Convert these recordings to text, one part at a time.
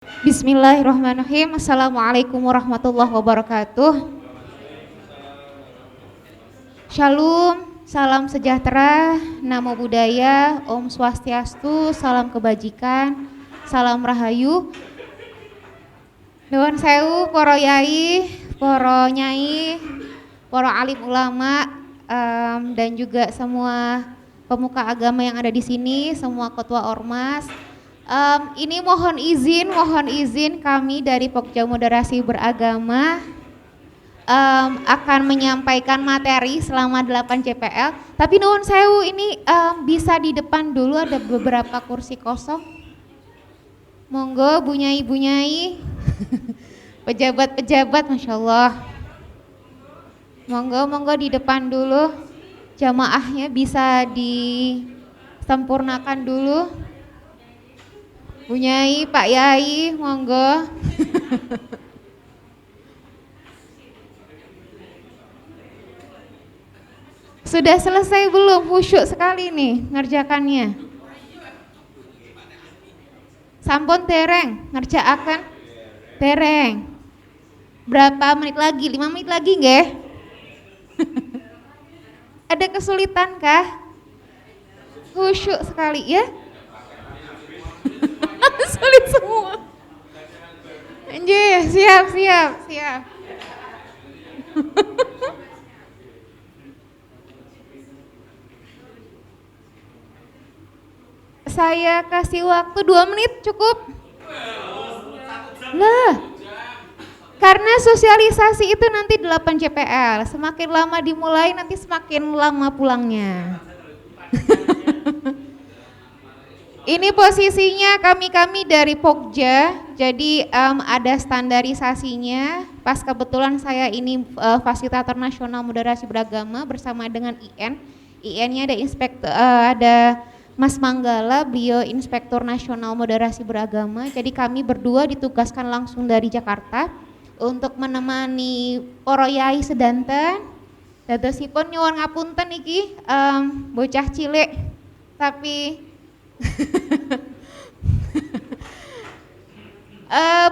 Bismillahirrahmanirrahim. Assalamualaikum warahmatullahi wabarakatuh. Shalom, salam sejahtera, namo buddhaya, om swastiastu, salam kebajikan, salam rahayu. Nuwun sewu para yai, para nyai, para alim ulama, dan juga semua pemuka agama yang ada di sini, semua ketua ormas. Ini mohon izin kami dari Pokja Moderasi Beragama akan menyampaikan materi selama 8 CPL. Tapi nuwun sewu ini bisa di depan dulu, ada beberapa kursi kosong. Monggo Bu Nyai, pejabat-pejabat, Masya Allah. Monggo di depan dulu, jamaahnya bisa disempurnakan dulu. Bu Nyai, Pak Yai, monggo. Sudah selesai belum? Khusyuk sekali nih ngerjakannya. Sampun dereng ngerjaakan? Dereng. Berapa menit lagi? 5 menit lagi nggih? Ada kesulitan kah? Khusyuk sekali ya? Sulit semua. Nggih, siap. Saya kasih waktu 2 menit cukup. Lah, karena sosialisasi itu nanti 8 CPL. Semakin lama dimulai nanti semakin lama pulangnya. Ini posisinya kami dari Pokja, jadi ada standarisasinya. Pas kebetulan saya ini fasilitator nasional moderasi beragama bersama dengan IN. IN-nya ada ada Mas Manggala, beliau Inspektur Nasional Moderasi Beragama. Jadi kami berdua ditugaskan langsung dari Jakarta untuk menemani para yai sedanten. Dadosipun nyuwun ngapunten iki bocah cilik tapi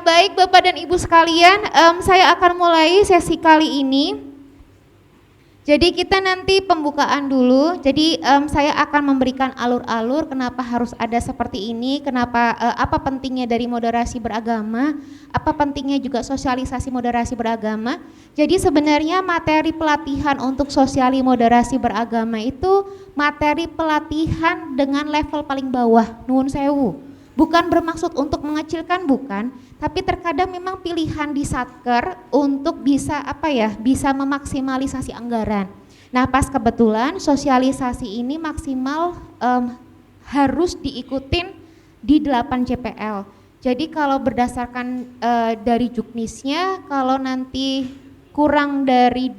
baik Bapak dan Ibu sekalian, saya akan mulai sesi kali ini. Jadi kita nanti pembukaan dulu. Jadi saya akan memberikan alur-alur kenapa harus ada seperti ini, kenapa apa pentingnya dari moderasi beragama, apa pentingnya juga sosialisasi moderasi beragama. Jadi sebenarnya materi pelatihan untuk sosiali moderasi beragama itu materi pelatihan dengan level paling bawah, nuwun sewu. Bukan bermaksud untuk mengecilkan, bukan, tapi terkadang memang pilihan di Satker untuk bisa bisa memaksimalisasi anggaran. Nah, pas kebetulan sosialisasi ini maksimal harus diikutin di 8 CPL. Jadi kalau berdasarkan dari juknisnya, kalau nanti kurang dari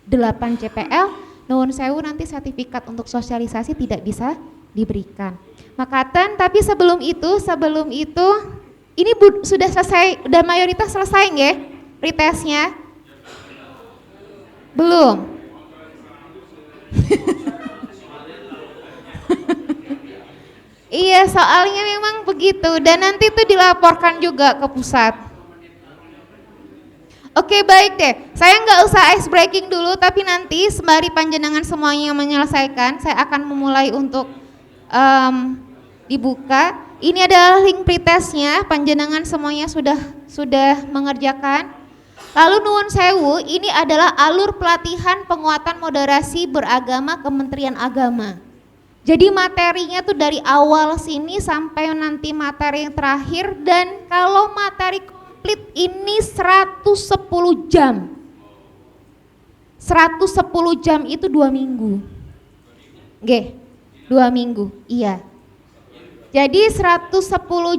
8 CPL, nuwun sewu nanti sertifikat untuk sosialisasi tidak bisa diberikan. Makaten, tapi sebelum itu ini sudah selesai, udah mayoritas selesai nggih pretestnya? Belum. Iya, soalnya memang begitu dan nanti itu dilaporkan juga ke pusat. Oke, baik deh, saya nggak usah ice breaking dulu, tapi nanti sembari panjenengan semuanya menyelesaikan, saya akan memulai untuk dibuka. Ini adalah link pretestnya, panjenengan semuanya sudah mengerjakan. Lalu nuwun sewu, ini adalah alur pelatihan penguatan moderasi beragama Kementerian Agama. Jadi materinya tuh dari awal sini sampai nanti materi yang terakhir, dan kalau materi komplit ini 110 jam. 110 jam itu 2 minggu. Oke, 2 minggu, iya. Jadi 110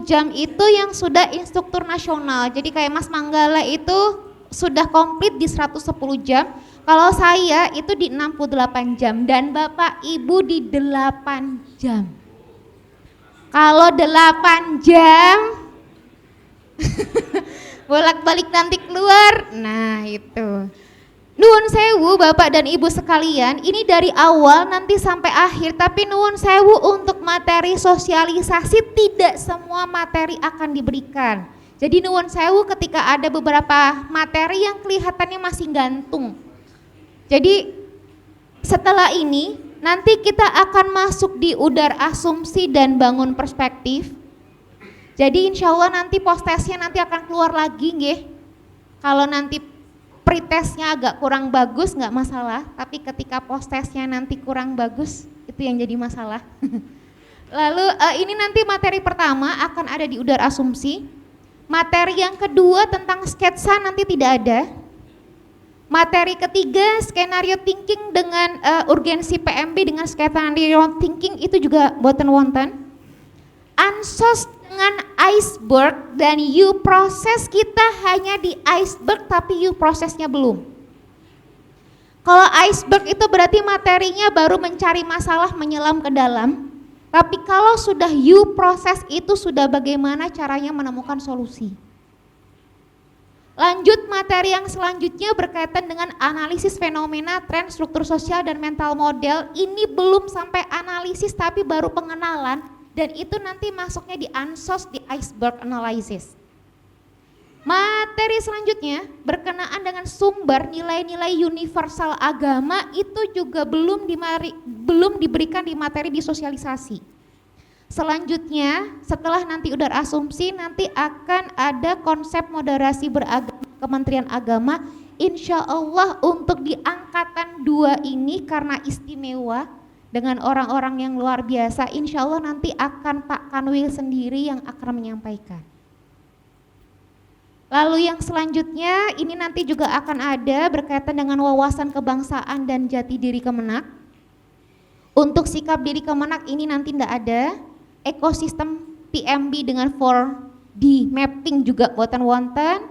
jam itu yang sudah instruktur nasional. Jadi kayak Mas Manggala itu sudah komplit di 110 jam. Kalau saya itu di 68 jam dan Bapak Ibu di 8 jam. Kalau 8 jam bolak-balik nanti keluar. Nah, itu. Nuwun sewu Bapak dan Ibu sekalian, ini dari awal nanti sampai akhir, tapi nuwun sewu untuk materi sosialisasi tidak semua materi akan diberikan. Jadi nuwun sewu ketika ada beberapa materi yang kelihatannya masih gantung. Jadi setelah ini nanti kita akan masuk di udar asumsi dan bangun perspektif. Jadi insya Allah nanti post-testnya nanti akan keluar lagi nggih. Kalau nanti pretestnya agak kurang bagus nggak masalah, tapi ketika post-testnya nanti kurang bagus itu yang jadi masalah. Lalu ini nanti materi pertama akan ada di udar asumsi. Materi yang kedua tentang sketsa nanti tidak ada. Materi ketiga skenario thinking dengan urgensi PMB dengan skenario thinking itu juga boten wonten. Ansos dengan iceberg dan you proses kita hanya di iceberg tapi you prosesnya belum. Kalau iceberg itu berarti materinya baru mencari masalah menyelam ke dalam. Tapi kalau sudah you proses itu sudah bagaimana caranya menemukan solusi. Lanjut materi yang selanjutnya berkaitan dengan analisis fenomena, tren, struktur sosial dan mental model. Ini belum sampai analisis tapi baru pengenalan dan itu nanti masuknya di ansos di iceberg analysis. Materi selanjutnya berkenaan dengan sumber nilai-nilai universal agama itu juga belum diberikan di materi disosialisasi. Selanjutnya setelah nanti udar asumsi nanti akan ada konsep moderasi beragama Kementerian Agama. Insya Allah untuk di angkatan 2 ini karena istimewa dengan orang-orang yang luar biasa, insya Allah nanti akan Pak Kanwil sendiri yang akan menyampaikan. Lalu yang selanjutnya ini nanti juga akan ada berkaitan dengan wawasan kebangsaan dan jati diri Kemenak. Untuk sikap diri Kemenak ini nanti tidak ada. Ekosistem PMB dengan 4D mapping juga boten wonten.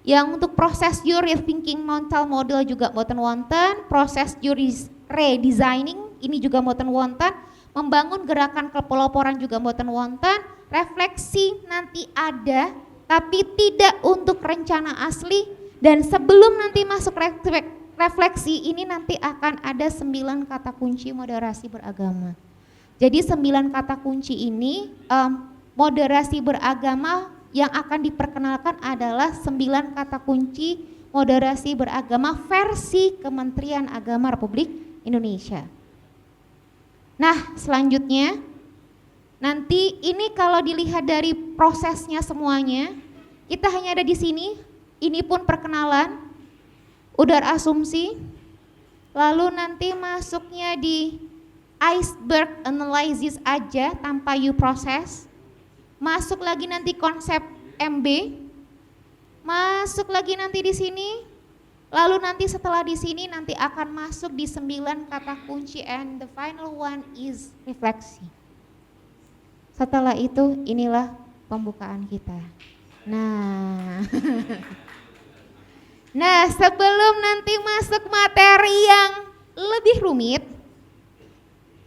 Yang untuk proses your rethinking mental model juga boten wonten. Proses your redesigning ini juga boten wonten. Membangun gerakan kepeloporan juga boten wonten. Refleksi nanti ada tapi tidak untuk rencana asli, dan sebelum nanti masuk refleksi ini nanti akan ada 9 kata kunci moderasi beragama. Jadi 9 kata kunci ini moderasi beragama yang akan diperkenalkan adalah 9 kata kunci moderasi beragama versi Kementerian Agama Republik Indonesia. Nah selanjutnya nanti ini kalau dilihat dari prosesnya semuanya, kita hanya ada di sini, ini pun perkenalan, udar asumsi, lalu nanti masuknya di iceberg analysis aja tanpa you proses, masuk lagi nanti konsep MB, masuk lagi nanti di sini, lalu nanti setelah di sini nanti akan masuk di 9 kata kunci and the final one is refleksi. Setelah itu inilah pembukaan kita. Nah, nah sebelum nanti masuk materi yang lebih rumit,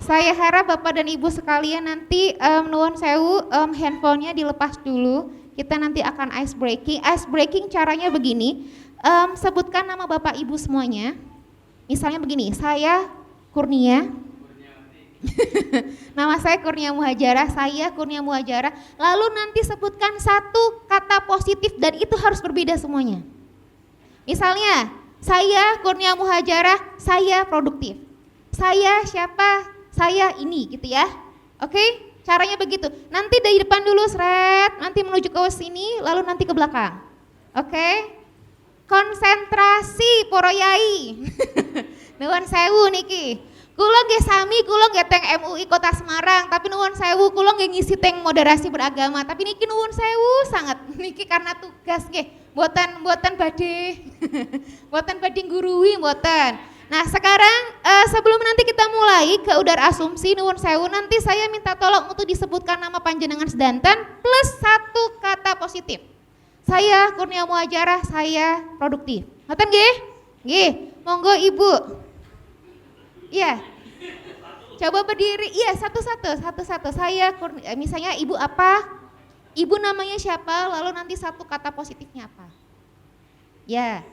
saya harap Bapak dan Ibu sekalian nanti nuwun sewu handphonenya dilepas dulu. Kita nanti akan ice breaking. Ice breaking caranya begini, sebutkan nama Bapak Ibu semuanya. Misalnya begini, saya Kurnia. Nama saya Kurnia Muhajara, saya Kurnia Muhajara. Lalu nanti sebutkan satu kata positif dan itu harus berbeda semuanya. Misalnya, saya Kurnia Muhajara, saya produktif. Saya siapa? Saya ini gitu ya. Oke? Caranya begitu. Nanti dari depan dulu seret, nanti menuju ke sini, lalu nanti ke belakang. Oke? Konsentrasi poroyai. Nuwun sewu niki. Kula nggih sami, kula nggih teng MUI Kota Semarang, tapi nuwun sewu kula nggih ngisi teng moderasi beragama, tapi niki nuwun sewu sangat niki karena tugas nggih, mboten badhe mboten badhe ngguruhi mboten. Nah, sekarang sebelum nanti kita mulai ke udar asumsi nuwun sewu, nanti saya minta tolong untuk disebutkan nama panjenengan sedanten plus satu kata positif. Saya Kurnia Muhajara, saya produktif. Ngoten nggih? Nggih, monggo Ibu. Iya, coba berdiri. Iya, satu-satu. Saya, misalnya Ibu apa? Ibu namanya siapa? Lalu nanti satu kata positifnya apa? Ya.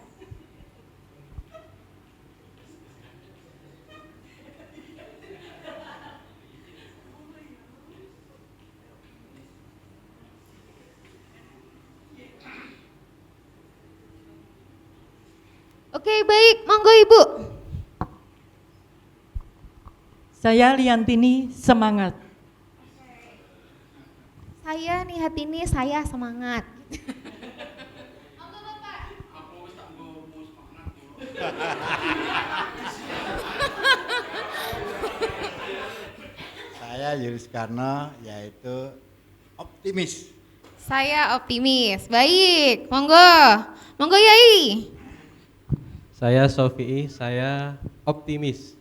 Oke, baik, monggo Ibu. Saya Liantini, semangat. Saya Nihatini, saya semangat. Saya Yuris Karno, yaitu optimis. Saya optimis. Baik, monggo. Monggo Yai. Saya Sofi, saya optimis.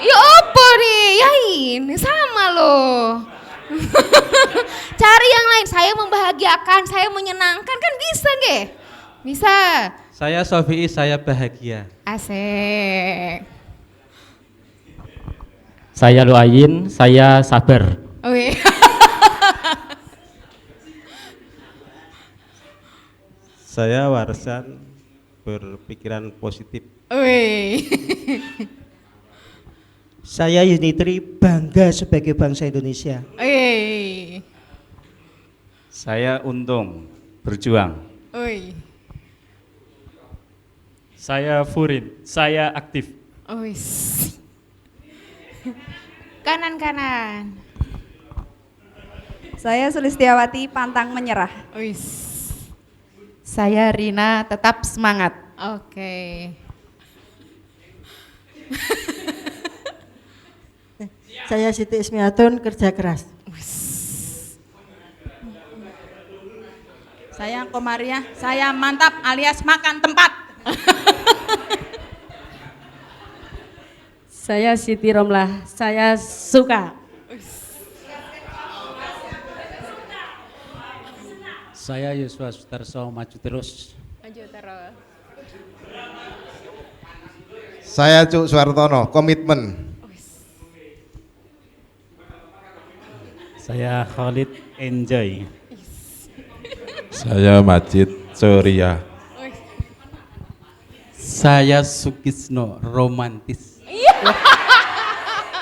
Ya apa nih, Yai? Ini sama loh. Cari yang lain, saya membahagiakan, saya menyenangkan, kan bisa nggih? Bisa. Saya Sofi, saya bahagia. Asik. Saya Luayin, saya sabar. Wih. Saya Warsan, berpikiran positif. Wih. Saya Yunitri, bangga sebagai bangsa Indonesia. Wih. Saya Untung, berjuang. Wih. Saya Furin, saya aktif. Wih. Kanan-kanan. Saya Sulistiawati, pantang menyerah. Wih. Saya Rina, tetap semangat. Oke. Saya Siti Ismiatun, kerja keras. Saya Komaria, saya mantap alias makan tempat. Saya Siti Romlah, saya suka. Saya Yuswa Sutarso, maju terus. Maju terus. Saya Cuk Suartono, komitmen. Saya Khalid, enjoy. Saya Majid Surya. Saya Sukisno, romantis. Oh.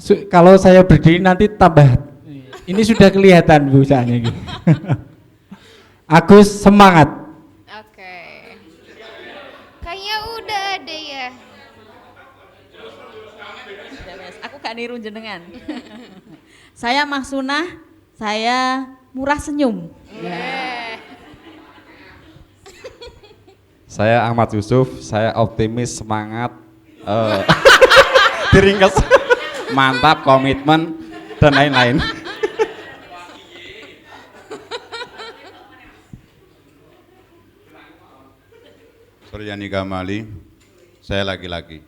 Kalau saya berdiri nanti tambah. Ini sudah kelihatan Bu saatnya gitu. Agus semangat. Oke. Kayaknya udah ada ya. Aku gak niru jenengan. Saya Mahsunah, saya murah senyum. Saya Ahmad Yusuf, saya optimis, semangat, diringkes, mantap, komitmen, dan lain-lain. Suryani Kamali, saya laki-laki.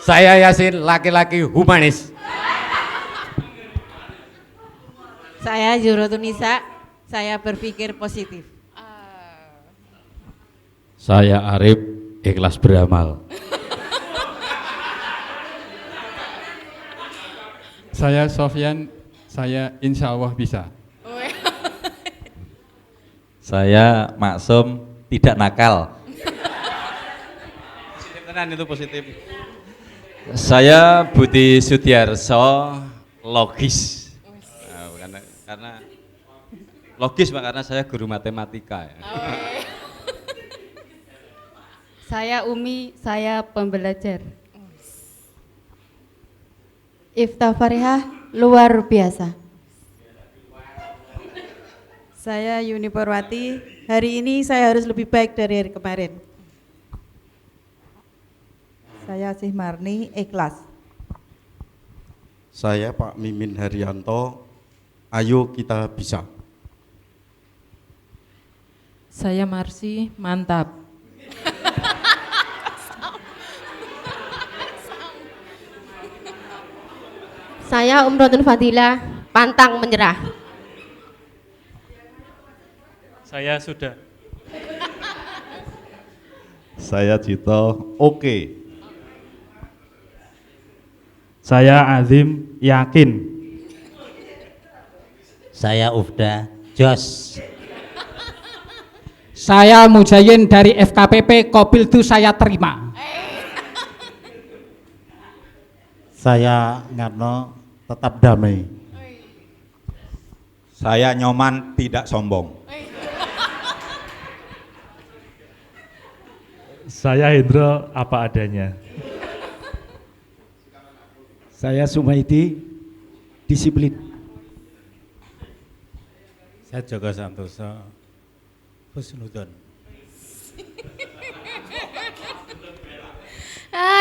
Saya Yasin, laki-laki humanis. Saya Jurotunisa, saya berpikir positif. Saya Arif, ikhlas beramal. Saya Sofyan, saya insya Allah bisa. Saya Maksum, tidak nakal. Positif tenan itu positif. Saya Budi Sudiarso, logis. Nah, karena logis Pak, karena saya guru matematika ya. Saya Umi, saya pembelajar. Ifta Farihah, luar biasa. Saya Yuni Purwati, hari ini saya harus lebih baik dari hari kemarin. Saya Sih Marni, ikhlas. Saya Pak Mimin Haryanto, ayo kita bisa. Saya Marsi, mantap. Saya Umrotun Fadilah, pantang menyerah. Saya sudah. Saya Cito, oke. Saya Azim, yakin. Saya Ufda, jos. Saya Mujayin dari FKPP, Kopildu saya terima. Saya Ngarno, tetap damai. Saya Nyoman, tidak sombong. Saya Hendro, apa adanya. Saya Sumaidi, disiplin. Saya Joko Santoso, husnudon.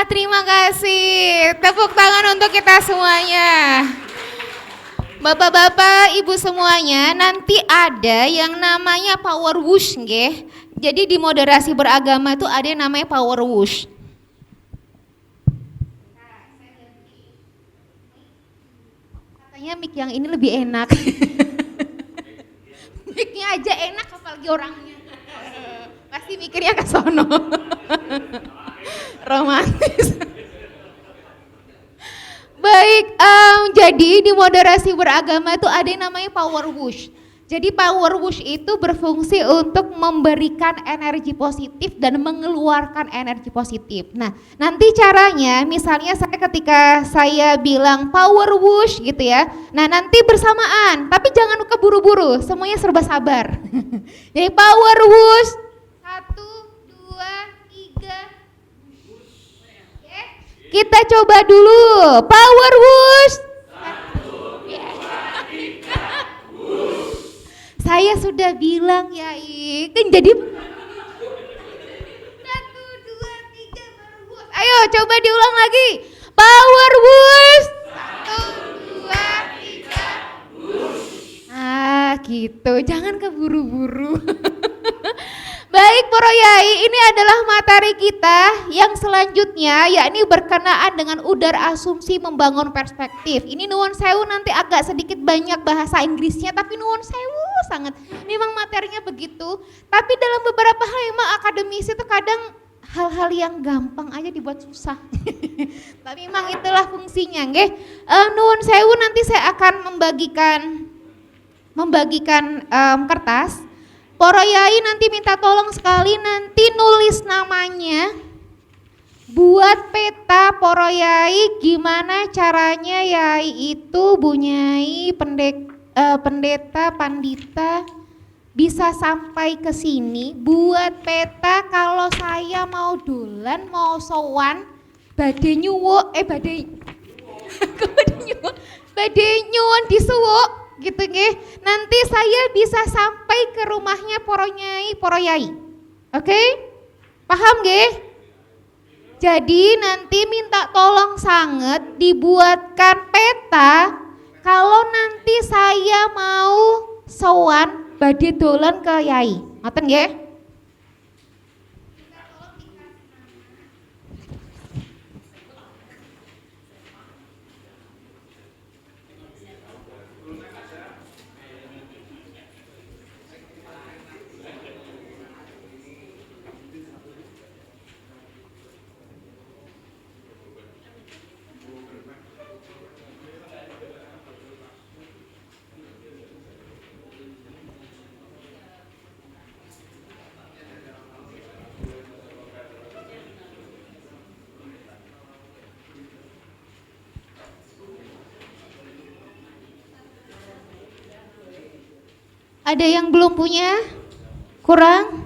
Terima kasih. Tepuk tangan untuk kita semuanya. Bapak-bapak, ibu semuanya, nanti ada yang namanya power whoosh, nggih. Jadi di moderasi beragama itu ada yang namanya power whoosh. Katanya mic yang ini lebih enak. Mic-nya aja enak apalagi orangnya. Pasti mikirnya ke sono. Romantis. Baik, jadi di moderasi beragama itu ada yang namanya power whoosh. Jadi power whoosh itu berfungsi untuk memberikan energi positif dan mengeluarkan energi positif. Nah, nanti caranya misalnya ketika saya bilang power whoosh gitu ya. Nah, nanti bersamaan, tapi jangan keburu-buru, semuanya serba sabar. Jadi power whoosh 1, 2, 3. Oke. Kita coba dulu. Power whoosh. 1, 2, 3. Saya sudah bilang ya, kan jadi 1, 2, 3 baru whoosh. Ayo coba diulang lagi. Power whoosh. 1, 2, 3 whoosh. Gitu, jangan keburu-buru. Baik Poro Yai, ini adalah materi kita yang selanjutnya, yakni berkenaan dengan udar asumsi membangun perspektif. Ini nuwun sewu, nanti agak sedikit banyak bahasa Inggrisnya, tapi nuwun sewu sangat. Memang materinya begitu, tapi dalam beberapa hal memang akademisi itu kadang hal-hal yang gampang aja dibuat susah. Tapi memang itulah fungsinya, nggih. Nuwun sewu, nanti saya akan membagikan kertas. Poro Yai nanti minta tolong sekali nanti nulis namanya, buat peta Poro Yai gimana caranya Yai itu bunyai pendeta pandita bisa sampai ke sini, buat peta kalau saya mau dolan mau sowan badhe nyuwuk badhe nyuwun disuwuk gitu nggih. Nanti saya bisa sampai ke rumahnya Poro Yai. Oke? Paham nggih? Jadi nanti minta tolong sangat dibuatkan peta kalau nanti saya mau sowan badhe dolan ke Yai. Ngoten nggih? Ada yang belum punya? Kurang?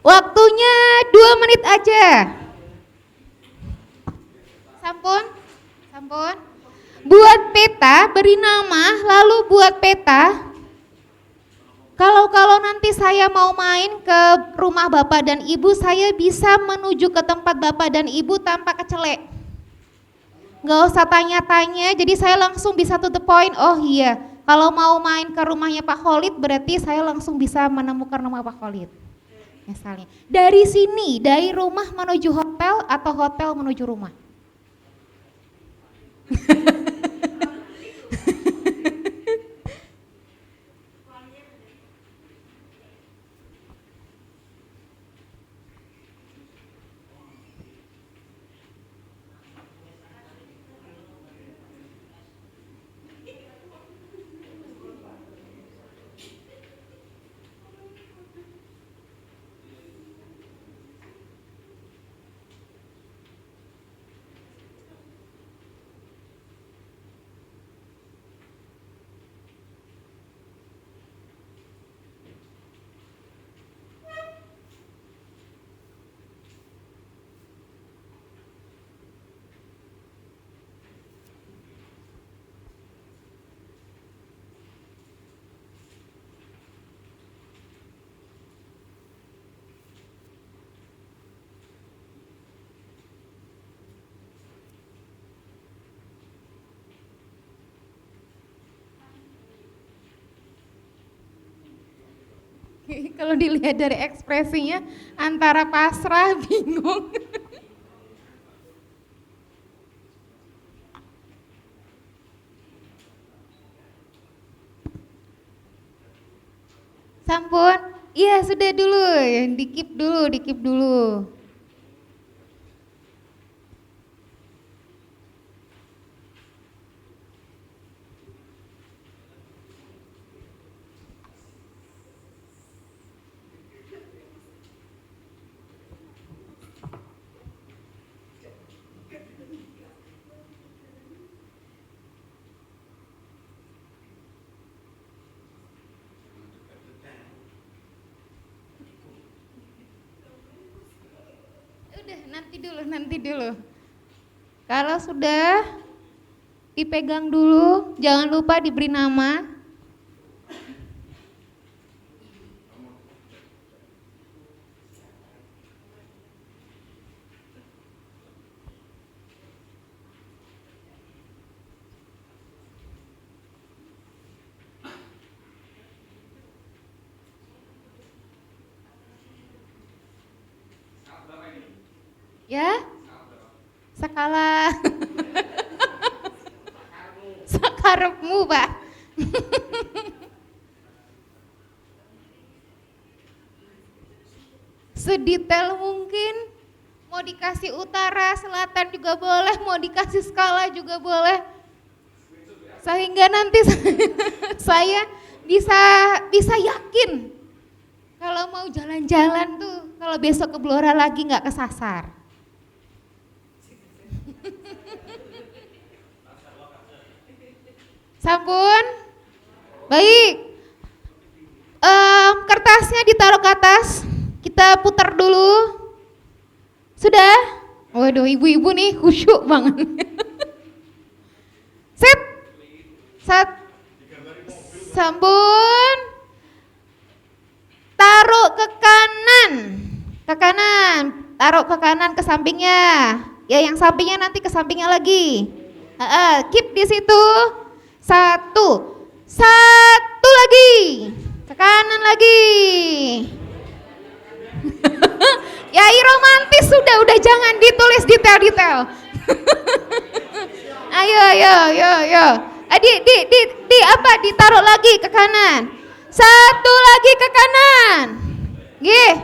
Waktunya 2 menit aja. Sampun? Buat peta, beri nama, lalu buat peta. Kalau nanti saya mau main ke rumah Bapak dan Ibu, saya bisa menuju ke tempat Bapak dan Ibu tanpa kecelek. Nggak usah tanya-tanya, jadi saya langsung bisa to the point. Oh iya, kalau mau main ke rumahnya Pak Khalid berarti saya langsung bisa menemukan rumah Pak Khalid. Misalnya, dari sini, dari rumah menuju hotel atau hotel menuju rumah. Kalau dilihat dari ekspresinya antara pasrah, bingung. Sampun? Iya sudah dulu, dikip dulu, dikip dulu. Udah, nanti dulu. Kalau sudah dipegang dulu, jangan lupa diberi nama. Ya, skala sakarepmu Pak. Sedetail mungkin, mau dikasih utara, selatan juga boleh, mau dikasih skala juga boleh. Sehingga nanti saya bisa yakin kalau mau jalan-jalan tuh, kalau besok ke Blora lagi nggak kesasar. Sampun? Baik. Kertasnya ditaruh ke atas. Kita putar dulu. Sudah? Waduh, ibu-ibu nih khusyuk banget. Set. Sampun. Taruh ke kanan. Taruh ke kanan ke sampingnya. Ya, yang sampingnya nanti ke sampingnya lagi. Keep di situ. Satu lagi, ke kanan lagi. Yai romantis udah jangan ditulis detail-detail. Ayo. Ditaruh lagi ke kanan. Satu lagi ke kanan. Gih,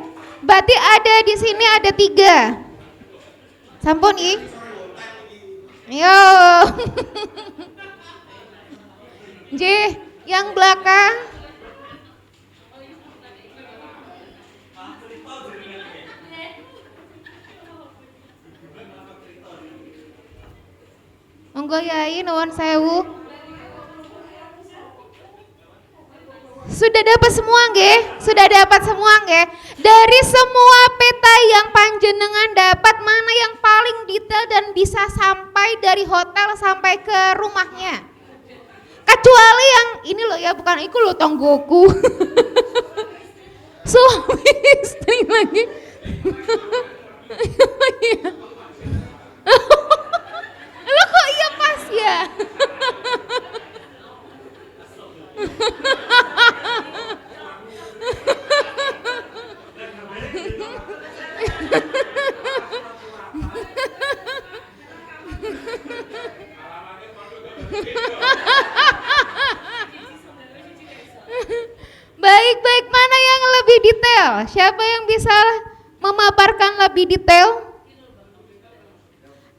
berarti ada di sini ada 3. Sampun ih. Yo. J, yang belakang. Monggo Yai, nuwun sewu. Sudah dapat semua nggih? Sudah dapat semua nggih? Dari semua peta yang panjenengan dapat, mana yang paling detail dan bisa sampai dari hotel sampai ke rumahnya? Kecuali yang ini loh ya, bukan iku loh tonggoku. Suami istri lagi. Lo kok iya pas ya? Baik, mana yang lebih detail? Siapa yang bisa memaparkan lebih detail?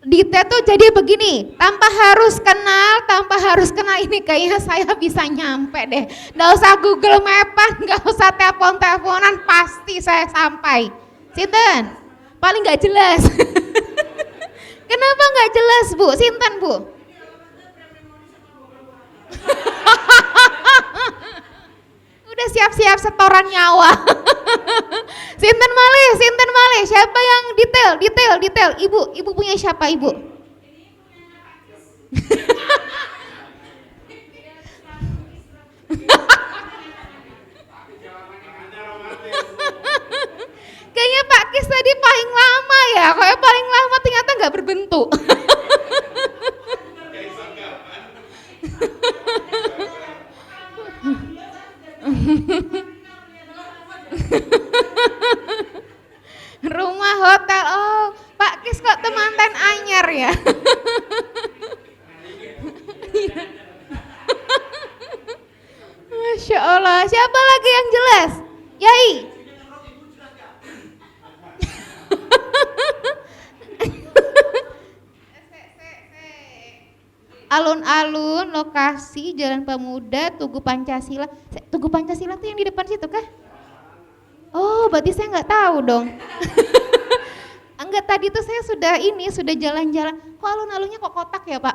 Detail tuh jadi begini, tanpa harus kenal ini kayaknya saya bisa nyampe deh. Nggak usah Google Mapan, nggak usah telepon-teleponan, pasti saya sampai. Sinten? Paling nggak jelas. Kenapa nggak jelas Bu? Sinten Bu? Udah siap-siap setoran nyawa. Sinten malih, siapa yang detail. Ibu punya siapa Ibu? Kayaknya Pak Kis tadi paling lama ya, kayak paling lama ternyata nggak berbentuk. Masya Allah. Siapa lagi yang jelas? Yai. Alun-alun, lokasi, Jalan Pemuda, Tugu Pancasila. Tugu Pancasila tuh yang di depan situ kah? Oh, berarti saya nggak tahu dong. Enggak, tadi tuh saya sudah jalan-jalan. Kok alun-alunnya kok kotak ya Pak?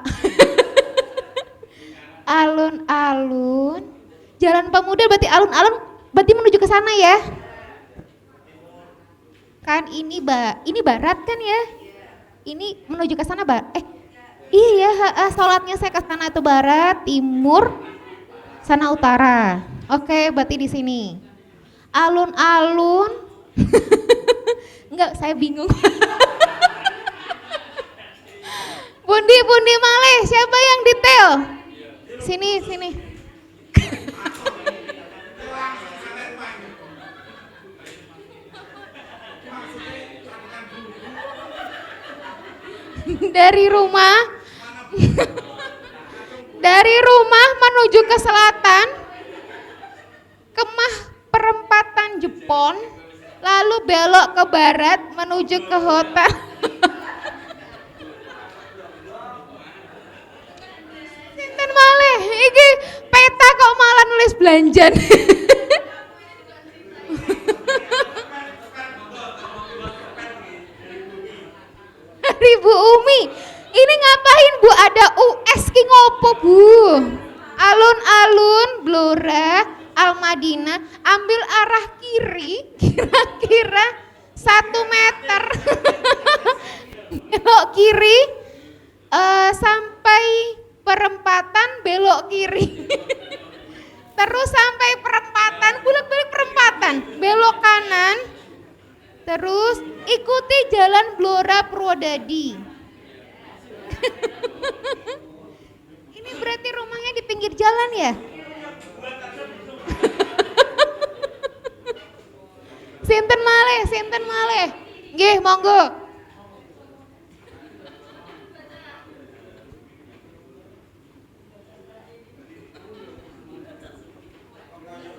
Alun-alun, Jalan Pemuda berarti alun-alun, berarti menuju ke sana ya? Kan ini barat kan ya? Ini menuju ke sana iya, sholatnya saya ke sana itu barat, timur, sana utara. Oke, berarti di sini. Alun-alun. Enggak, saya bingung. Bundi malih, siapa yang detail? Sini. Dari rumah menuju ke selatan, kemah perempatan Jepon, lalu belok ke barat menuju ke hotel. Sinten malih, iki peta kok malah nulis belanjan. Bu Umi, ini ngapain Bu? Ada US ki ngopo Bu? Alun-alun, Blora, Al-Madinah, ambil arah kiri, kira-kira 1 meter. Belok kiri, sampai perempatan belok kiri. Terus sampai perempatan, bolak-balik perempatan, belok kanan. Terus ikuti jalan Blora Purwodadi. Ini berarti rumahnya di pinggir jalan ya? Sinten malih. Nggih, monggo.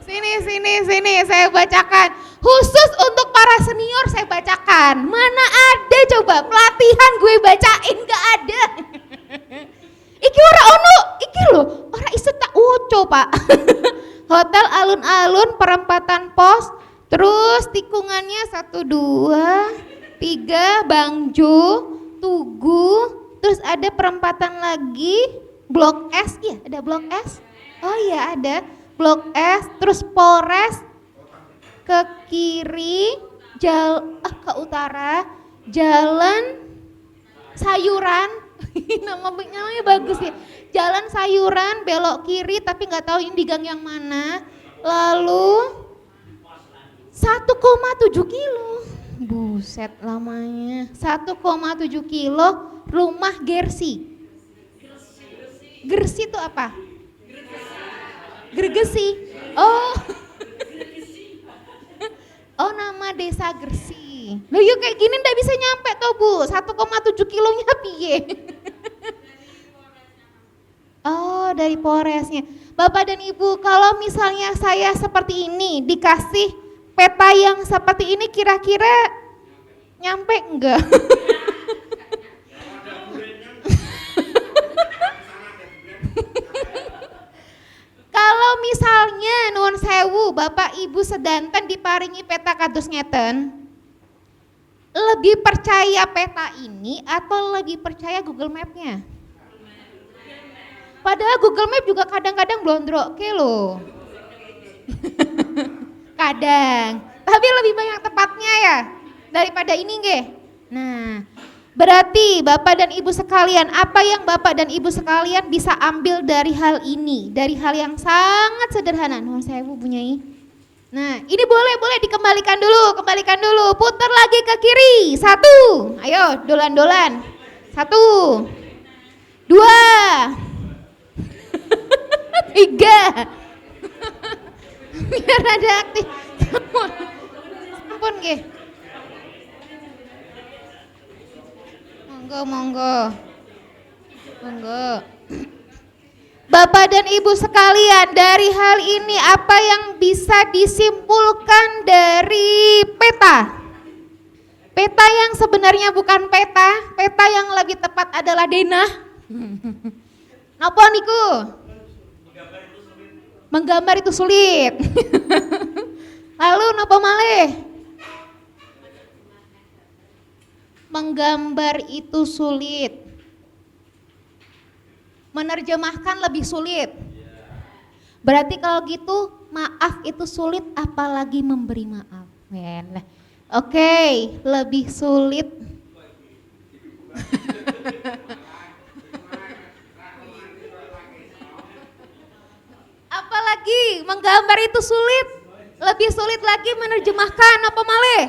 Sini, saya bacakan. Khusus untuk para senior saya bacakan. Mana ada coba pelatihan gue bacain, gak ada. Iki ora ono, iki lho, ora iso tak woco, Pak. Hotel alun-alun, perempatan pos, terus tikungannya 1, 2, 3, Bangjo, Tugu, terus ada perempatan lagi, Blok S, iya ada Blok S. Oh iya ada Blok S, terus Polres, ke kiri, ke utara, Jalan Sayuran, namanya bagus ya, Jalan Sayuran, belok kiri tapi nggak tahu ini di gang yang mana, lalu 1,7 kilo, buset lamanya, 1,7 kilo, rumah Gersi. Gersi itu apa? Gregesi. Oh nama desa Gersi. Loh yuk kayak gini ndak bisa nyampe toh Bu, 1,7 kilonya piye? Oh dari Polresnya. Bapak dan Ibu, kalau misalnya saya seperti ini dikasih peta yang seperti ini kira-kira nyampe enggak? Kalau misalnya nuwun sewu Bapak Ibu sedanten diparingi peta kados ngeten, lebih percaya peta ini atau lebih percaya Google Map-nya? Padahal Google Map juga kadang-kadang blondroke loh. Kadang, tapi lebih banyak tepatnya ya daripada ini nggih. Nah, berarti Bapak dan Ibu sekalian, apa yang Bapak dan Ibu sekalian bisa ambil dari hal ini? Dari hal yang sangat sederhana. Nuhun sewu Bu Nyai. Nah, ini boleh dikembalikan dulu, putar lagi ke kiri. 1, ayo dolan-dolan. 1, 2, 3. Biar ada aktif. Ampun nggih. Monggo. Bapak dan Ibu sekalian, dari hal ini apa yang bisa disimpulkan dari peta? Peta yang sebenarnya bukan peta, peta yang lebih tepat adalah denah. Napa niku? Menggambar itu sulit. Lalu napa malih? Menggambar itu sulit. Menerjemahkan lebih sulit. Berarti kalau gitu maaf itu sulit, apalagi memberi maaf. Nah, oke, lebih sulit. Apalagi menggambar itu sulit, lebih sulit lagi menerjemahkan apa malih?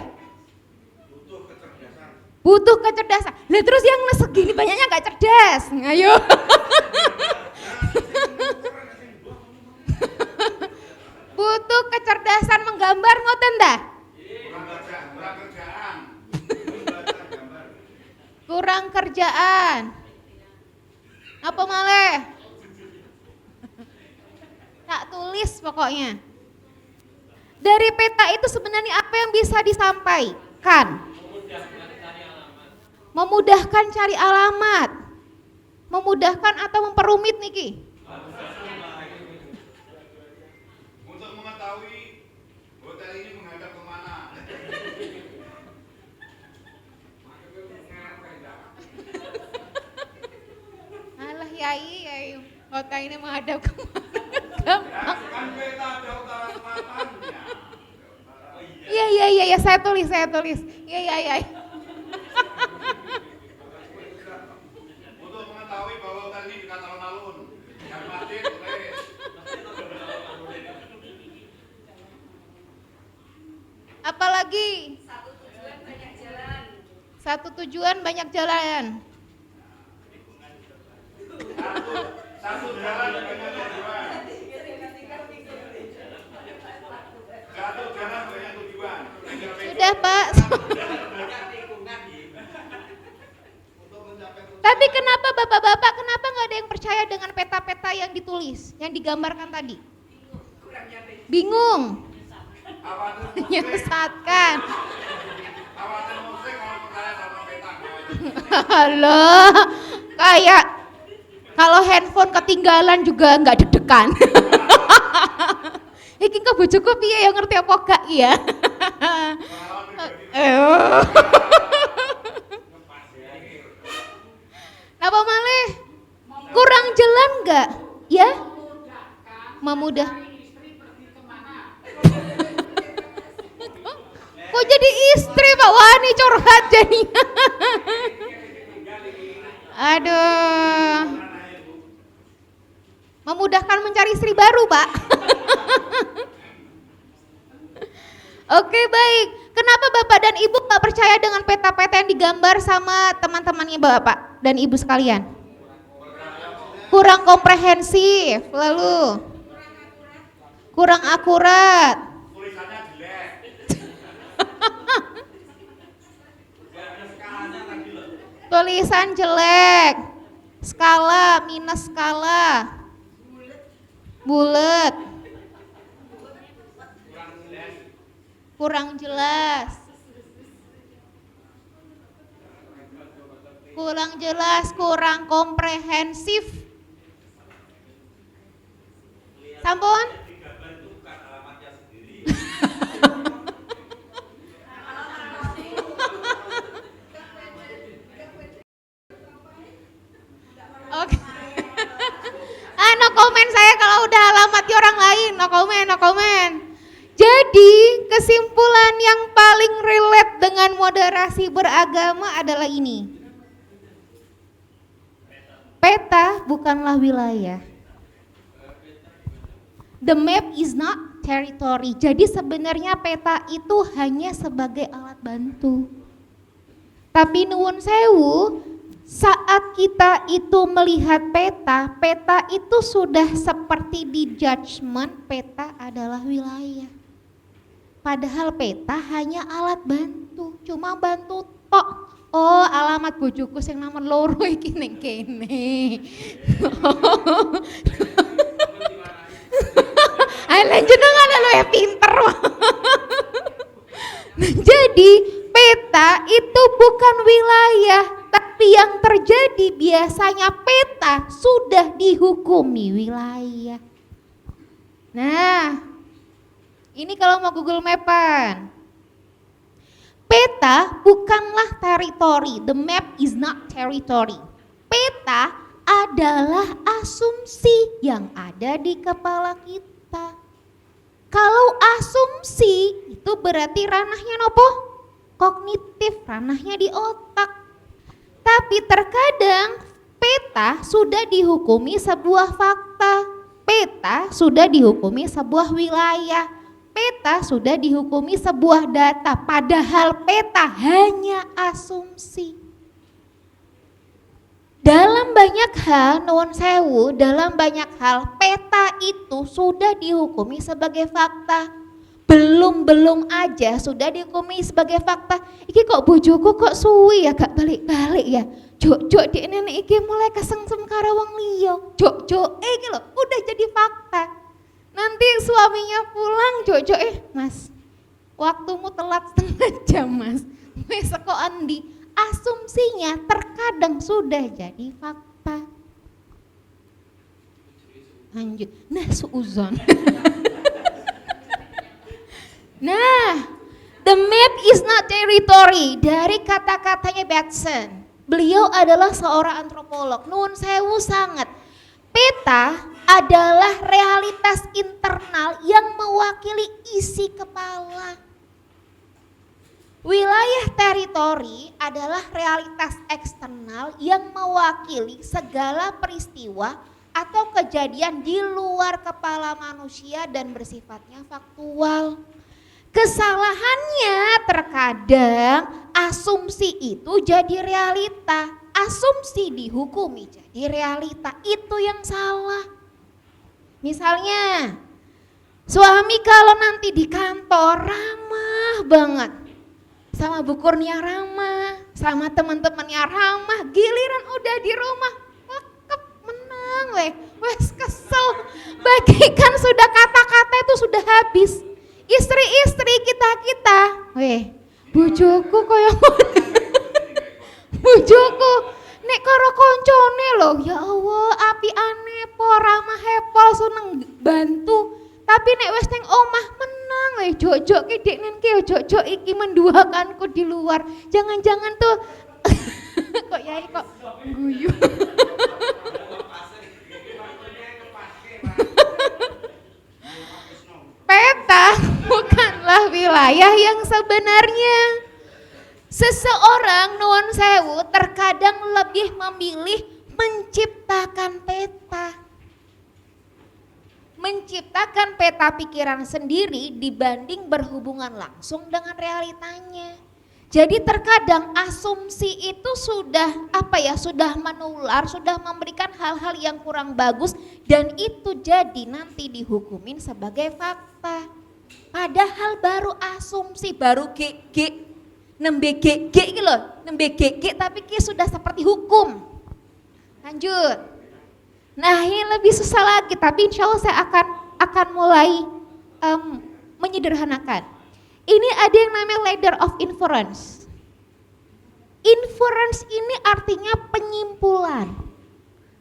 Butuh kecerdasan. Lah terus yang segini banyaknya nggak cerdas. Ayo. Butuh kecerdasan menggambar ngoten dah? Kurang kerjaan. Apa malih? Tak tulis pokoknya. Dari peta itu sebenarnya apa yang bisa disampaikan? Memudahkan cari alamat, memudahkan atau memperumit niki? Untuk mengetahui hotel ini menghadap kemana. Alah yai, hotel ini menghadap kemana? Gampang. Kan peta ada utara selatannya. Iya, saya tulis. Iya. Untuk mengetahui bahwa hotel ini dekat alun-alun, yang pasti tulis. Apalagi? Satu tujuan banyak jalan. Satu jalan banyak tujuan. Satu jalan banyak tujuan. Sudah Pak. Tapi kenapa bapak-bapak, kenapa nggak ada yang percaya dengan peta-peta yang ditulis, yang digambarkan tadi? Bingung. Menyesatkan. Halo, kayak kalau handphone ketinggalan juga nggak deg-degan. Iki kok bojoku piye ya ngerti apa gak ya? Apa malih? Kurang jalan nggak? Ya? Memudah. Kok jadi istri Pak? Wah ini curhat jadinya. Aduh. Memudahkan mencari istri baru Pak. Oke baik. Kenapa Bapak dan Ibu gak percaya dengan peta-peta yang digambar sama teman-temannya Bapak dan Ibu sekalian? Kurang komprehensif, lalu kurang akurat. Tulisan jelek, skala minus skala, bulat, kurang jelas, kurang komprehensif. Sampun? Oke. No comment saya kalau udah alamatnya orang lain, no comment. Jadi kesimpulan yang paling relate dengan moderasi beragama adalah ini. Peta bukanlah wilayah. The map is not territory. Jadi sebenarnya peta itu hanya sebagai alat bantu. Tapi nuwun sewu, saat kita itu melihat peta, peta itu sudah seperti di judgment, peta adalah wilayah. Padahal peta hanya alat bantu, cuma bantu tok Oh, alamat bojoku sing nomor loro iki ning kene. Ayo jenengan lo ya pinter. Nah, jadi peta itu bukan wilayah, tapi yang terjadi biasanya peta sudah dihukumi wilayah. Nah, ini kalau mau Google Mapan. Peta bukanlah teritori, the map is not territory. Peta adalah asumsi yang ada di kepala kita. Kalau asumsi itu berarti ranahnya nopo? Kognitif, ranahnya di otak. Tapi terkadang peta sudah dihukumi sebuah fakta. Peta sudah dihukumi sebuah wilayah. Peta sudah dihukumi sebuah data, padahal peta hanya asumsi. Dalam banyak hal, nuwun sewu, dalam banyak hal peta itu sudah dihukumi sebagai fakta. Belum aja sudah dihukumi sebagai fakta. Iki kok bojoku kok suwi ya gak balik-balik ya. Jok di nenek iki mulai kesengsem karo wong liya. Jok iki lho udah jadi fakta. Nanti suaminya pulang, Jojo, mas, waktumu telat setengah jam mas, wes kok andi, asumsinya terkadang sudah jadi fakta. Lanjut, nah suuzon. Nah, the map is not territory, dari kata-katanya Batson. Beliau adalah seorang antropolog, nuwun sewu sangat. Peta adalah realitas internal yang mewakili isi kepala. Wilayah teritori adalah realitas eksternal yang mewakili segala peristiwa atau kejadian di luar kepala manusia dan bersifatnya faktual. Kesalahannya terkadang asumsi itu jadi realita, asumsi dihukumi jadi realita, itu yang salah. Misalnya, suami kalau nanti di kantor ramah banget, sama Bu Kurnia ramah, sama teman-temannya ramah, giliran udah di rumah, lekep menang wes kesel, bagikan sudah kata-kata itu sudah habis. Istri-istri kita, bojoku koyo bojoku nek karo koncone lho, ya Allah api aneh po ramah hepol seneng bantu, tapi nek wis ning omah menang jok-jok ki deknen ki jok-jok iki menduakanku di luar, jangan-jangan tuh kok yai kok guyu. Peta bukanlah wilayah yang sebenarnya. Seseorang nuwun sewu terkadang lebih memilih menciptakan peta. Menciptakan peta pikiran sendiri dibanding berhubungan langsung dengan realitanya. Jadi terkadang asumsi itu sudah sudah menular, sudah memberikan hal-hal yang kurang bagus dan itu jadi nanti dihukumin sebagai fakta. Padahal baru asumsi, baru nembe gege iki lho, nembe gege tapi ki sudah seperti hukum. Lanjut. Nah, ini lebih susah lagi tapi insya Allah saya akan mulai menyederhanakan. Ini ada yang namanya ladder of inference. Inference ini artinya penyimpulan.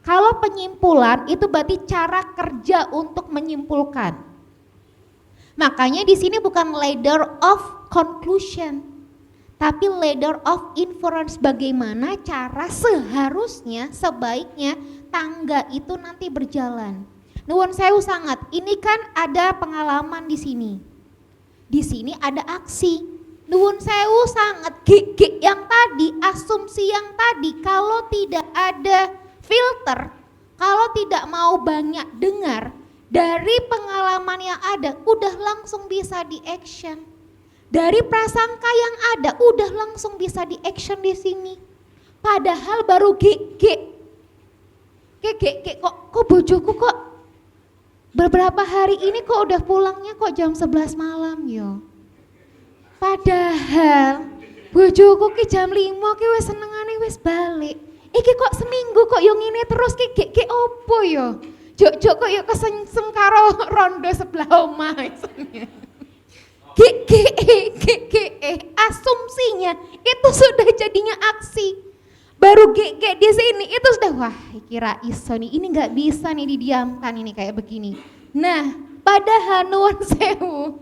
Kalau penyimpulan itu berarti cara kerja untuk menyimpulkan. Makanya di sini bukan ladder of conclusion, tapi ladder of inference, bagaimana cara seharusnya, sebaiknya tangga itu nanti berjalan. Nuwun sewu sangat, ini kan ada pengalaman di sini. Di sini ada aksi. Nuwun sewu sangat, gig yang tadi, asumsi yang tadi, kalau tidak ada filter, kalau tidak mau banyak dengar, dari pengalaman yang ada, udah langsung bisa di action. Dari prasangka yang ada, udah langsung bisa di action di sini. Padahal baru kok bojoku kok beberapa hari ini kok udah pulangnya kok jam 11 malam yo. Padahal bojoku ki jam 5 ki wis senengane wis balik. Iki kok seminggu kok yo ngene terus ki opo yo? Jok kok yo kesengsem karo rondo sebelah omah isine. Asumsinya itu sudah jadinya aksi. Baru di sini itu sudah wah kira iso nih, ini nggak bisa nih didiamkan ini kayak begini. Nah, padahal nuwun sewu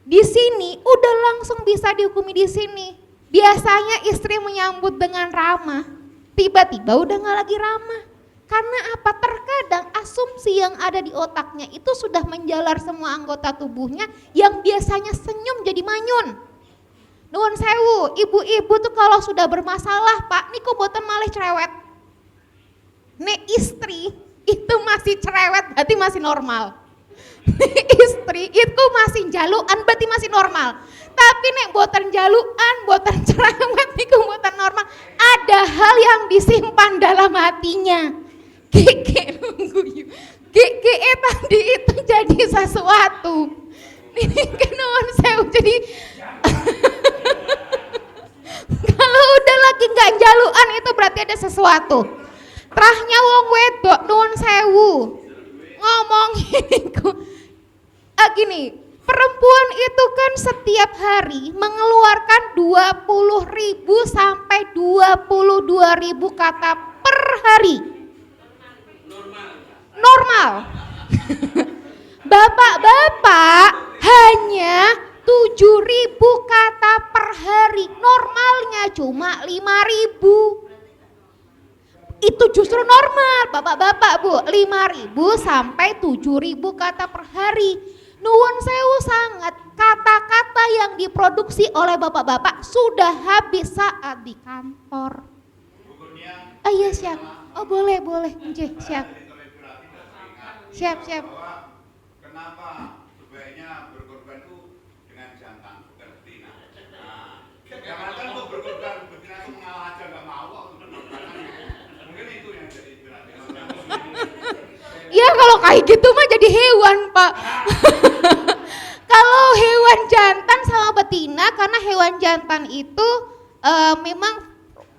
di sini udah langsung bisa dihukumi di sini. Biasanya istri menyambut dengan ramah, tiba-tiba udah nggak lagi ramah. Karena apa? Terkadang asumsi yang ada di otaknya itu sudah menjalar semua anggota tubuhnya yang biasanya senyum jadi manyun. Nuwun sewu, ibu-ibu tuh kalau sudah bermasalah, Pak, niku boten malih cerewet. Nek istri itu masih cerewet berarti masih normal. Istri itu masih jaluan berarti masih normal. Tapi nek boten jaluan, boten cerewet niku boten normal. Ada hal yang disimpan dalam hatinya. Gege tadi itu jadi sesuatu. Ini nuwun sewu jadi kalau udah lagi nggak jaluan itu berarti ada sesuatu. Trahnya wong wedok nuwun sewu ngomongin gini, perempuan itu kan setiap hari mengeluarkan 20.000 sampai 22.000 kata per hari. Normal. Bapak-bapak hanya 7.000 kata per hari, normalnya cuma 5.000. Itu justru normal, bapak-bapak Bu, 5.000 sampai 7.000 kata per hari. Nuwun sewu sangat, kata-kata yang diproduksi oleh bapak-bapak sudah habis saat di kantor. Iya siap, oh boleh, Nggih, siap. Siap. Kenapa sebaiknya berkorban itu dengan jantan, bukan betina? Nah, jangan kok berkorban betina itu mengalah aja nggak mau, mungkin itu yang jadi berat. Ya kalau kayak gitu mah jadi hewan Pak. Kalau hewan jantan sama betina, karena hewan jantan itu memang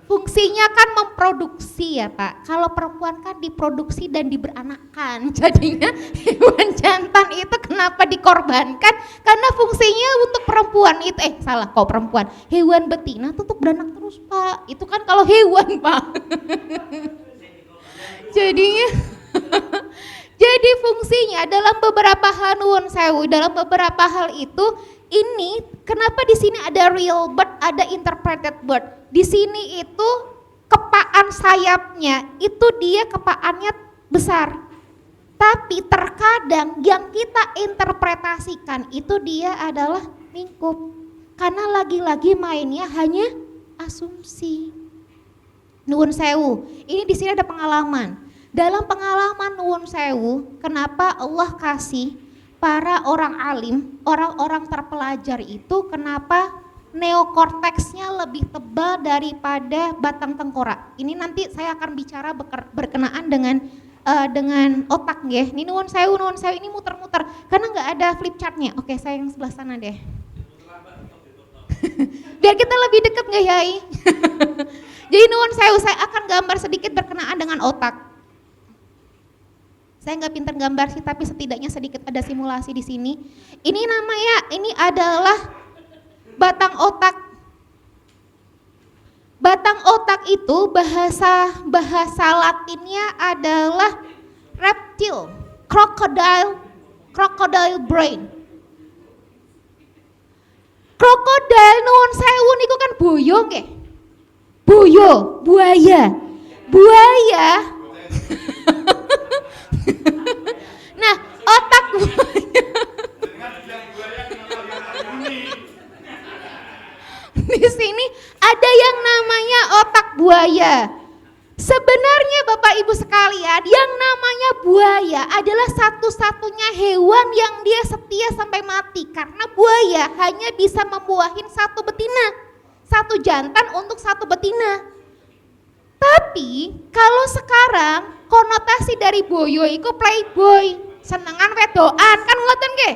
fungsinya kan memproduksi ya Pak. Kalau perempuan kan diproduksi dan diberanakan. Jadinya hewan jantan itu kenapa dikorbankan? Karena fungsinya untuk perempuan itu salah kok perempuan. Hewan betina tuh untuk beranak terus Pak. Itu kan kalau hewan Pak. Jadinya jadi fungsinya dalam beberapa hal nuwun sewu, dalam beberapa hal itu ini kenapa di sini ada real bird, ada interpreted bird. Di sini itu kepaan sayapnya itu dia kepaannya besar. Tapi terkadang yang kita interpretasikan itu dia adalah lingkup. Karena lagi-lagi mainnya hanya asumsi. Nuwun sewu. Ini di sini ada pengalaman. Dalam pengalaman nuwun sewu, kenapa Allah kasih para orang alim, orang-orang terpelajar itu kenapa neokorteksnya lebih tebal daripada batang tengkorak. Ini nanti saya akan bicara berkenaan dengan otak nggih. Ini nuwun sewu ini muter-muter karena nggak ada flip chartnya. Oke, saya yang sebelah sana deh. Biar kita lebih dekat nggak Yai? Jadi nuwun sewu, saya akan gambar sedikit berkenaan dengan otak. Saya nggak pintar gambar sih, tapi setidaknya sedikit ada simulasi di sini. Ini namanya, ini adalah batang otak. Batang otak itu bahasa Latinnya adalah reptil, crocodile brain. Krokodil nuwun sewu niku kan boyo nggih. Buaya. Nah, otak buaya. Di sini ada yang namanya otak buaya. Sebenarnya Bapak Ibu sekalian, yang namanya buaya adalah satu-satunya hewan yang dia setia sampai mati. Karena buaya hanya bisa membuahin satu betina, satu jantan untuk satu betina. Tapi kalau sekarang konotasi dari boyo itu playboy, senengan wedoan kan ngoten nggih.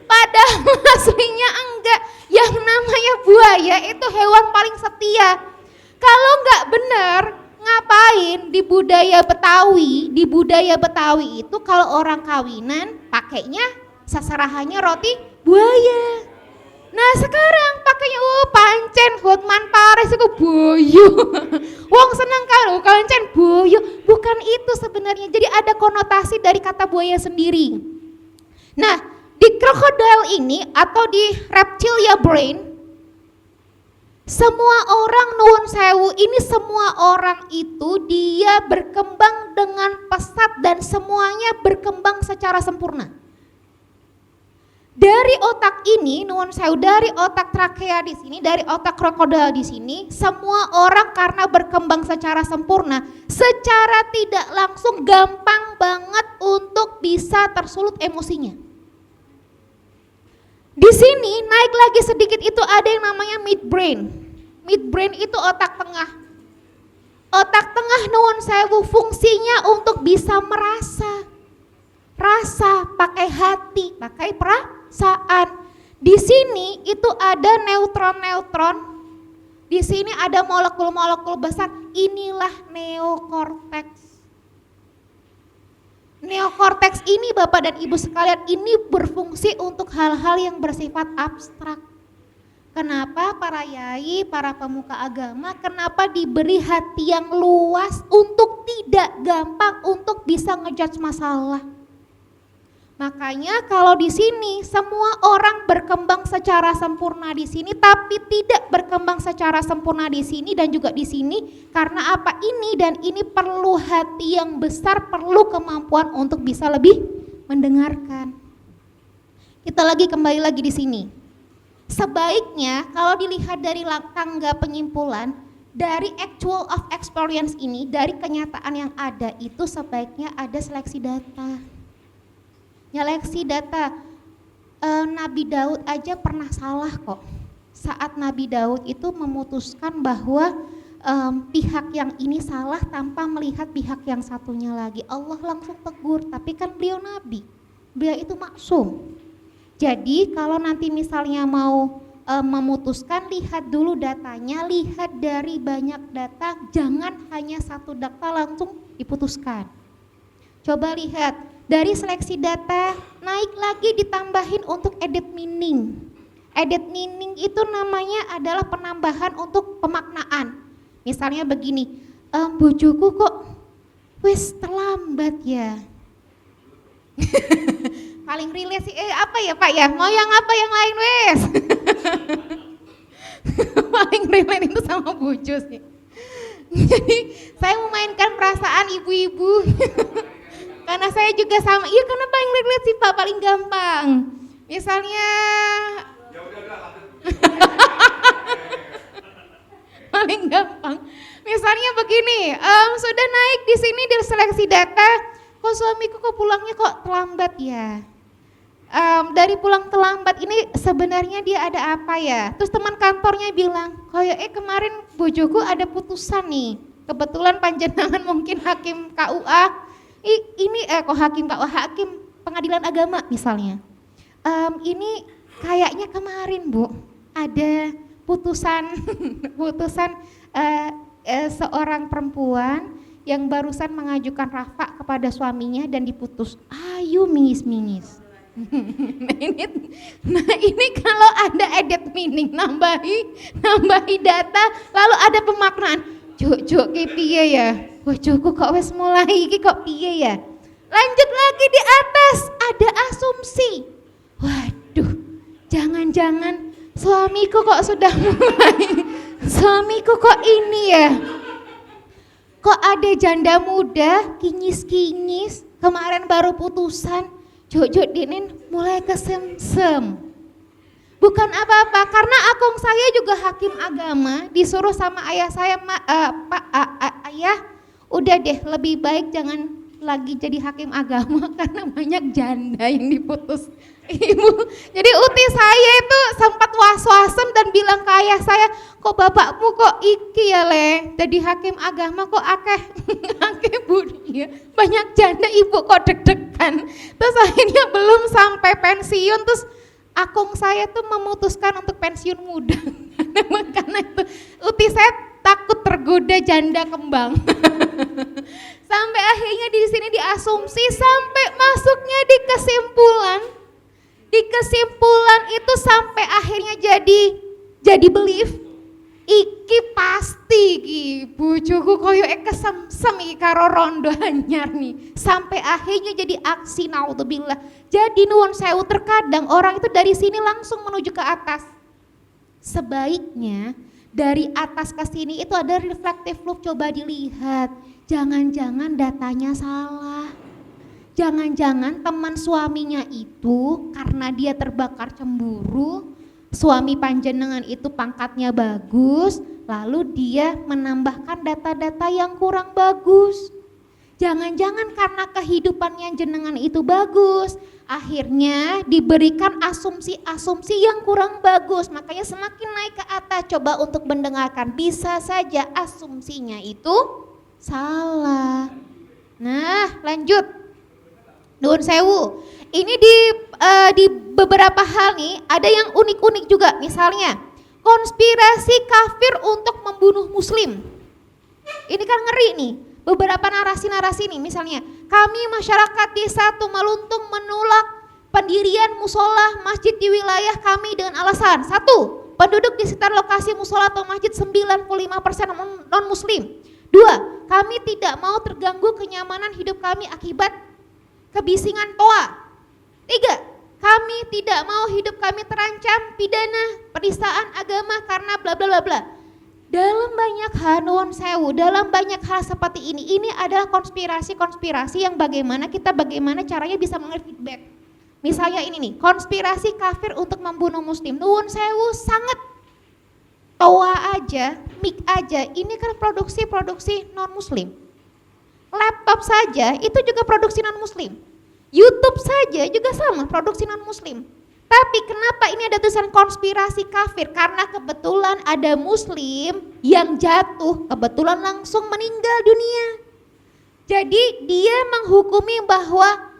Padahal aslinya enggak. Yang namanya buaya itu hewan paling setia budaya Betawi itu kalau orang kawinan pakainya sasarahannya roti buaya. Nah sekarang pakainya pancen hotman pares itu boyo. Wong seneng kan pancen boyo. Bukan itu sebenarnya. Jadi ada konotasi dari kata buaya sendiri. Nah di crocodile ini atau di reptilia brain, semua orang nuwun sewu ini, semua orang itu dia berkembang dengan pesat dan semuanya berkembang secara sempurna. Dari otak ini, nuwun sewu, dari otak trakea di sini, dari otak krokodil di sini, semua orang karena berkembang secara sempurna, secara tidak langsung gampang banget untuk bisa tersulut emosinya. Di sini naik lagi sedikit itu ada yang namanya midbrain. Midbrain itu otak tengah. Otak tengah nuwun sewu fungsinya untuk bisa merasa. Rasa, pakai hati, pakai perasaan. Di sini itu ada neutron-neutron. Di sini ada molekul-molekul besar. Inilah neokorteks. Neokorteks ini Bapak dan Ibu sekalian ini berfungsi untuk hal-hal yang bersifat abstrak. Kenapa para yai, para pemuka agama, kenapa diberi hati yang luas untuk tidak gampang untuk bisa ngejudge masalah? Makanya kalau di sini semua orang berkembang secara sempurna di sini, tapi tidak berkembang secara sempurna di sini dan juga di sini. Karena apa? Ini dan ini perlu hati yang besar, perlu kemampuan untuk bisa lebih mendengarkan. Kita kembali lagi di sini. Sebaiknya kalau dilihat dari tangga penyimpulan, dari actual of experience ini, dari kenyataan yang ada itu sebaiknya ada seleksi data. Seleksi data, Nabi Daud aja pernah salah kok. Saat Nabi Daud itu memutuskan bahwa pihak yang ini salah tanpa melihat pihak yang satunya lagi. Allah langsung tegur, tapi kan beliau Nabi, beliau itu maksum. Jadi kalau nanti misalnya mau memutuskan, lihat dulu datanya, lihat dari banyak data, jangan hanya satu data langsung diputuskan. Coba lihat, dari seleksi data naik lagi ditambahin untuk edit meaning. Edit meaning itu namanya adalah penambahan untuk pemaknaan. Misalnya begini, bojoku kok wis terlambat ya. Paling relate sih, apa ya Pak ya, mau yang apa yang lain wes. Paling relate itu sama bojo sih. Jadi saya memainkan perasaan ibu-ibu. Karena saya juga sama, iya karena paling relate sih Pak, paling gampang. Misalnya paling gampang. Misalnya begini, sudah naik di sini di seleksi data, kok suamiku kok pulangnya kok terlambat ya. Dari pulang terlambat ini sebenarnya dia ada apa ya? Terus teman kantornya bilang, kayak kemarin bojoku ada putusan nih. Kebetulan panjenengan mungkin hakim KUA. Ini kok hakim KUA, hakim pengadilan agama misalnya. Ini kayaknya kemarin Bu ada putusan seorang perempuan yang barusan mengajukan rafa kepada suaminya dan diputus. Ayo mingis-mingis. Nah ini kalau ada edit meaning, nambahi data, lalu ada pemaknaan. Juk ki piye ya? Bojoku kok wis mulai iki kok piye ya? Lanjut lagi di atas ada asumsi. Waduh, jangan-jangan suamiku kok sudah mulai. Suamiku kok ini ya? Kok ada janda muda kinyis-kinyis, kemarin baru putusan, juk dinin mulai kesemsem. Bukan apa-apa, karena akung saya juga hakim agama, disuruh sama ayah saya, ayah udah deh lebih baik jangan lagi jadi hakim agama karena banyak janda yang diputus ibu. Jadi uti saya itu sempat was-wasan dan bilang ke ayah saya, kok bapakmu kok iki ya le, jadi hakim agama kok akeh budi ya, banyak janda ibu kok deg-degan. Terus akhirnya belum sampai pensiun, terus akung saya tuh memutuskan untuk pensiun muda. Karena itu uti saya takut tergoda janda kembang. Sampai akhirnya di sini diasumsi sampai masuknya di kesimpulan. Di kesimpulan itu sampai akhirnya jadi belief. Iki pasti ki bojoku koyo kesem-sem iki karo rondo anyar nih. Sampai akhirnya jadi aksi naudzubillah. Jadi nuwun sewu terkadang orang itu dari sini langsung menuju ke atas. Sebaiknya dari atas ke sini itu ada reflective loop, coba dilihat. Jangan-jangan datanya salah. Jangan-jangan teman suaminya itu karena dia terbakar cemburu, suami panjenengan itu pangkatnya bagus, lalu dia menambahkan data-data yang kurang bagus. Jangan-jangan karena kehidupannya jenengan itu bagus, akhirnya diberikan asumsi-asumsi yang kurang bagus. Makanya semakin naik ke atas coba untuk mendengarkan, bisa saja asumsinya itu salah. Nah, lanjut. Nuwun sewu. Ini di beberapa hal nih ada yang unik-unik juga. Misalnya konspirasi kafir untuk membunuh muslim. Ini kan ngeri nih. Beberapa narasi-narasi nih, misalnya kami masyarakat desa Tumaluntung menolak pendirian musola masjid di wilayah kami dengan alasan 1. Penduduk di sekitar lokasi musola atau masjid 95% non muslim. 2. Kami tidak mau terganggu kenyamanan hidup kami akibat kebisingan toa. 3. Kami tidak mau hidup kami terancam pidana penistaan agama karena bla bla bla bla. Dalam banyak hal, nuwun sewu, dalam banyak hal seperti ini adalah konspirasi-konspirasi yang bagaimana caranya bisa mengerti feedback. Misalnya ini nih, konspirasi kafir untuk membunuh muslim. Nuwun sewu sangat toa aja, mic aja, ini kan produksi non muslim. Laptop saja itu juga produksi non muslim. YouTube saja juga sama produksi non muslim. Tapi kenapa ini ada tulisan konspirasi kafir? Karena kebetulan ada muslim yang jatuh, kebetulan langsung meninggal dunia. Jadi dia menghukumi bahwa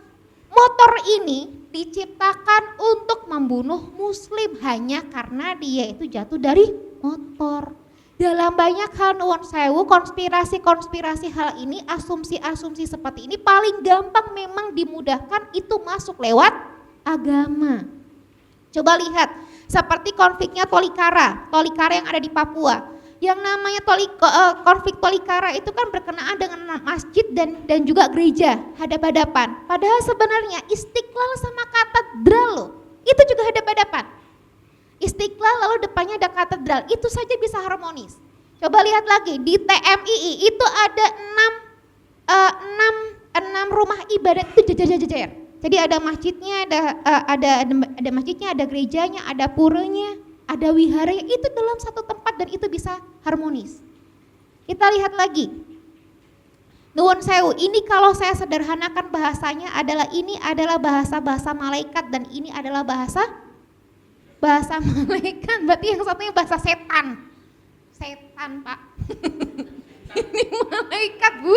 motor ini diciptakan untuk membunuh muslim hanya karena dia itu jatuh dari motor. Dalam banyak hal nuwun sewu, konspirasi hal ini, asumsi-asumsi seperti ini paling gampang memang dimudahkan itu masuk lewat agama. Coba lihat, seperti konfliknya Tolikara yang ada di Papua. Yang namanya konflik Tolikara itu kan berkenaan dengan masjid dan juga gereja, hadap-hadapan. Padahal sebenarnya Istiqlal sama katedral loh, itu juga hadap-hadapan. Istiqlal lalu depannya ada katedral, itu saja bisa harmonis. Coba lihat lagi di TMII itu ada 6 rumah ibadat itu jejer-jejer. Jadi ada masjidnya, ada masjidnya, ada gerejanya, ada puranya, ada wiharanya, itu dalam satu tempat dan itu bisa harmonis. Kita lihat lagi. Nuwun sewu, ini kalau saya sederhanakan bahasanya adalah ini adalah bahasa malaikat dan ini adalah bahasa malaikat, berarti yang satunya bahasa setan. Setan, Pak. Ini malaikat, Bu.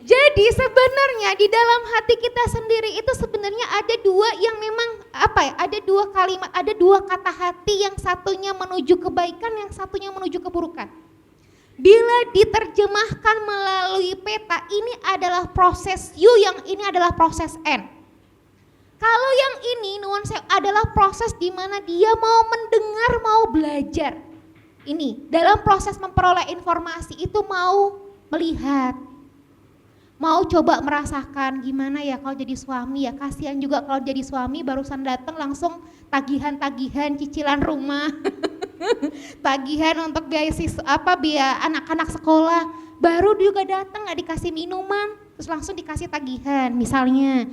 Jadi sebenarnya di dalam hati kita sendiri itu sebenarnya ada dua yang memang ada dua kalimat, ada dua kata hati, yang satunya menuju kebaikan, yang satunya menuju keburukan. Bila diterjemahkan melalui peta, ini adalah proses U, yang ini adalah proses N. Kalau yang ini nuwun sewu adalah proses di mana dia mau mendengar, mau belajar. Ini dalam proses memperoleh informasi itu mau melihat, mau coba merasakan gimana ya kalau jadi suami ya, kasihan juga kalau jadi suami barusan datang langsung tagihan-tagihan cicilan rumah, tagihan untuk biaya anak-anak sekolah, baru juga datang nggak dikasih minuman, terus langsung dikasih tagihan misalnya.